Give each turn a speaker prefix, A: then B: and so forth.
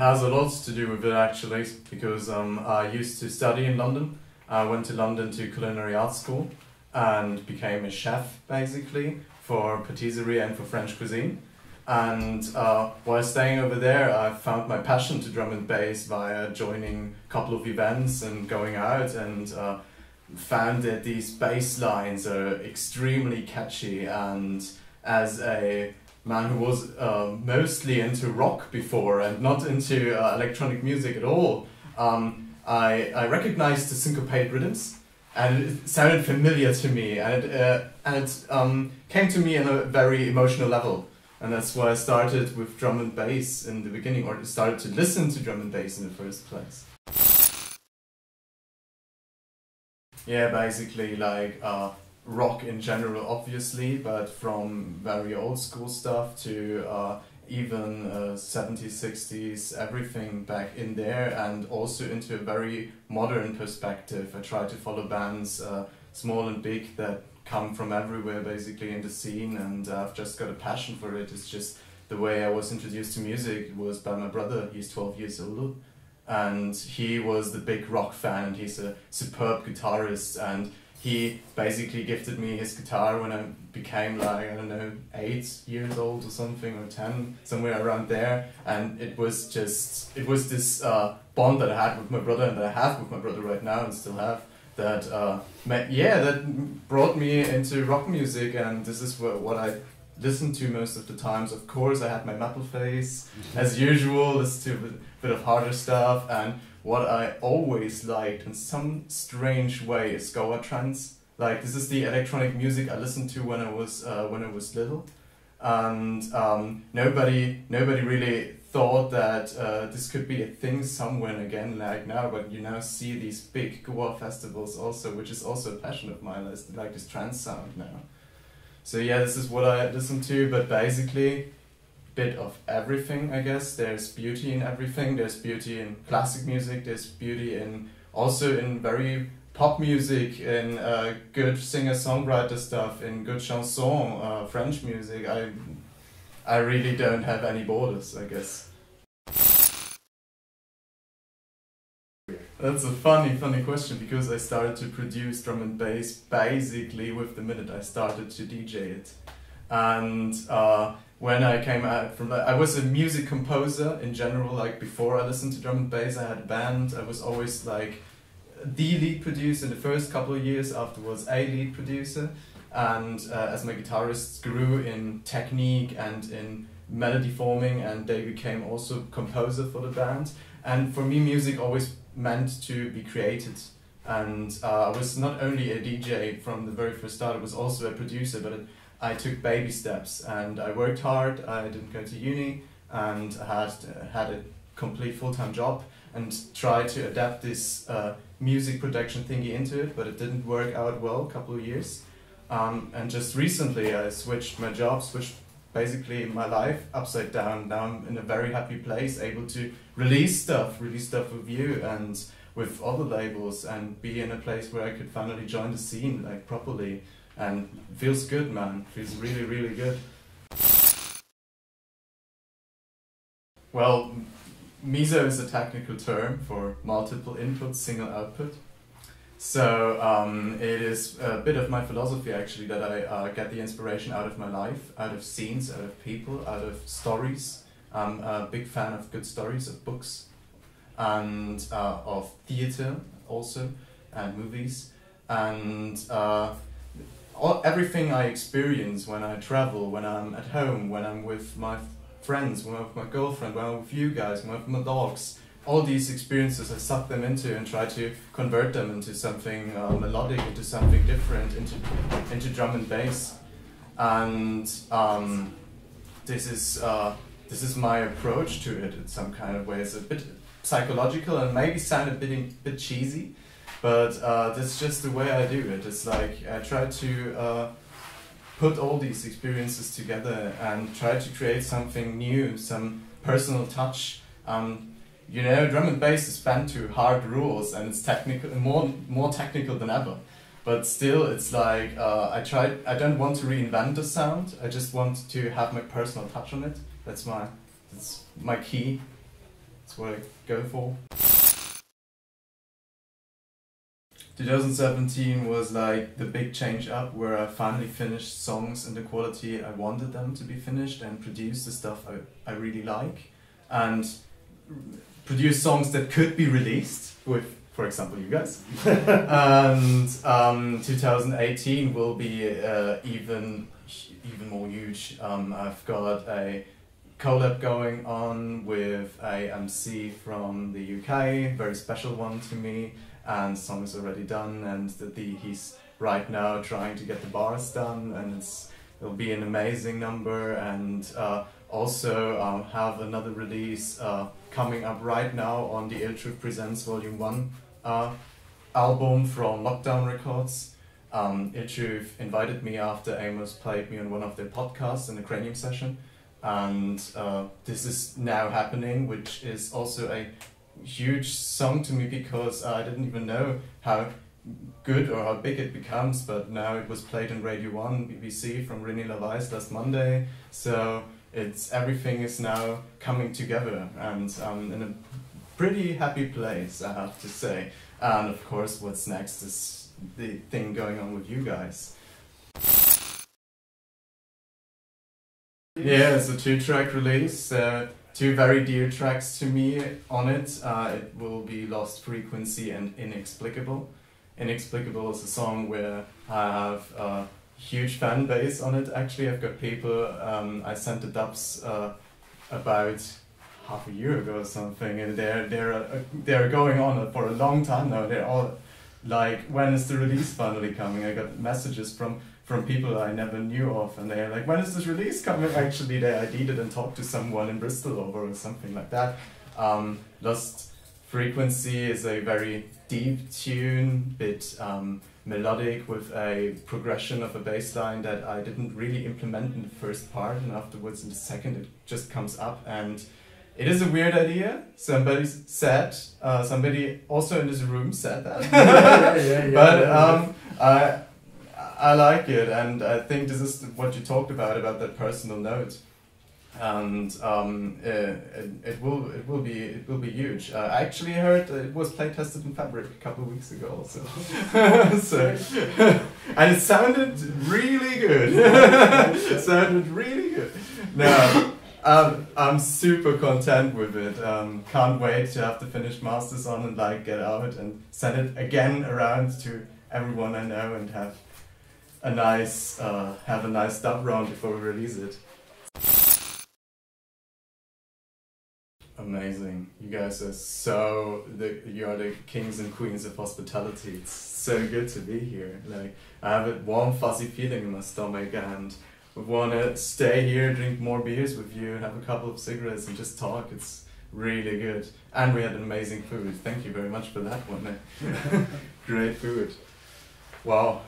A: has a lot to do with it actually, because I used to study in London. I went to London to culinary art school and became a chef basically for patisserie and for French cuisine. And while staying over there, I found my passion to drum and bass via joining a couple of events and going out, and found that these bass lines are extremely catchy. And as a man who was mostly into rock before and not into electronic music at all, I recognized the syncopated rhythms, and it sounded familiar to me, and it came to me on a very emotional level. And that's why I started with drum and bass in the beginning, or started to listen to drum and bass in the first place. Yeah, basically like rock in general, obviously, but from very old school stuff to even 70s, 60s, everything back in there, and also into a very modern perspective. I try to follow bands, small and big, that come from everywhere basically in the scene, and I've just got a passion for it. It's just the way I was introduced to music was by my brother. He's 12 years older, and he was the big rock fan, and he's a superb guitarist, and he basically gifted me his guitar when I became like, I don't know, 8 years old or something, or 10, somewhere around there. And it was this bond that I had with my brother, and that I have with my brother right now and still have, that that brought me into rock music, and this is what I listen to most of the times. Of course, I had my metal phase, as usual, listen to a bit of harder stuff, and what I always liked in some strange way is Goa trance. Like, this is the electronic music I listened to when I was little, and nobody really thought that this could be a thing somewhere again like now, but you now see these big Goa festivals also, which is also a passion of mine, like this trance sound now. So yeah, this is what I listen to, but basically bit of everything, I guess. There's beauty in everything. There's beauty in classic music, there's beauty in also in very pop music, in good singer-songwriter stuff, in good chanson, French music. I really don't have any borders, I guess. That's a funny question, because I started to produce drum and bass basically with the minute I started to DJ it. And when I came out from that, I was a music composer in general. Like, before I listened to drum and bass, I had a band. I was always like the lead producer in the first couple of years, afterwards a lead producer. And as my guitarists grew in technique and in melody forming, and they became also composer for the band. And for me, music always meant to be created. And I was not only a DJ from the very first start, I was also a producer, but I took baby steps, and I worked hard. I didn't go to uni, and I had a complete full-time job, and tried to adapt this music production thingy into it, but it didn't work out well, a couple of years. And just recently I switched my job, switched basically my life upside down. Now I'm in a very happy place, able to release stuff with you and with other labels, and be in a place where I could finally join the scene, like, properly. And it feels good, man. It feels really, really good. Well, MISO is a technical term for multiple input, single output. So it is a bit of my philosophy, actually, that I get the inspiration out of my life, out of scenes, out of people, out of stories. I'm a big fan of good stories, of books, and of theatre also, and movies. And everything I experience when I travel, when I'm at home, when I'm with my friends, when I'm with my girlfriend, when I'm with you guys, when I'm with my dogs, all these experiences I suck them into and try to convert them into something melodic, into something different, into drum and bass. And this is my approach to it in some kind of way. It's a bit psychological and maybe sound a bit cheesy, but that's just the way I do it. It's like I try to put all these experiences together and try to create something new, some personal touch. You know, drum and bass is bent to hard rules, and it's technical, more technical than ever. But still, it's like I don't want to reinvent the sound. I just want to have my personal touch on it. That's my key. That's what I go for. 2017 was like the big change up where I finally finished songs in the quality I wanted them to be finished and produced the stuff I really like, and produce songs that could be released with, for example, you guys. And 2018 will be even more huge. I've got a collab going on with a MC from the UK, very special one to me, and the song is already done, and he's right now trying to get the bars done, and it'll be an amazing number. And also have another release coming up right now on the Ill Truth Presents Volume 1 album from Lockdown Records. Ill Truth invited me after Amos played me on one of their podcasts in the Cranium session, and this is now happening, which is also a huge song to me because I didn't even know how good or how big it becomes, but now it was played in Radio 1 BBC from René Lavais last Monday, so everything is now coming together, and I'm in a pretty happy place, I have to say. And of course what's next is the thing going on with you guys. Yeah, it's a 2-track release, 2 very dear tracks to me on it. It will be Lost Frequency and Inexplicable. Inexplicable is a song where I have a huge fan base on it. Actually, I've got people, I sent the dubs about half a year ago or something, and they're going on for a long time now. They're all like, when is the release finally coming? I got messages from people I never knew of, and they're like, when is this release coming? Actually, they ID'd it and talked to someone in Bristol over or something like that. Lost Frequency is a very deep tune, bit melodic, with a progression of a bass line that I didn't really implement in the first part, and afterwards in the second it just comes up, and it is a weird idea. Somebody said, somebody also in this room said that. But I like it, and I think this is what you talked about that personal note, and it will be huge. I actually heard it was play tested in Fabric a couple of weeks ago also. And it sounded really good. It sounded really good. No, I'm super content with it. Can't wait to have the finished masters on and like get out and send it again around to everyone I know and have a nice dub round before we release it. Amazing. You guys are you are the kings and queens of hospitality. It's so good to be here. Like, I have a warm fuzzy feeling in my stomach, and I want to stay here, drink more beers with you, have a couple of cigarettes and just talk. It's really good. And we had amazing food. Thank you very much for that one. Great food. Wow.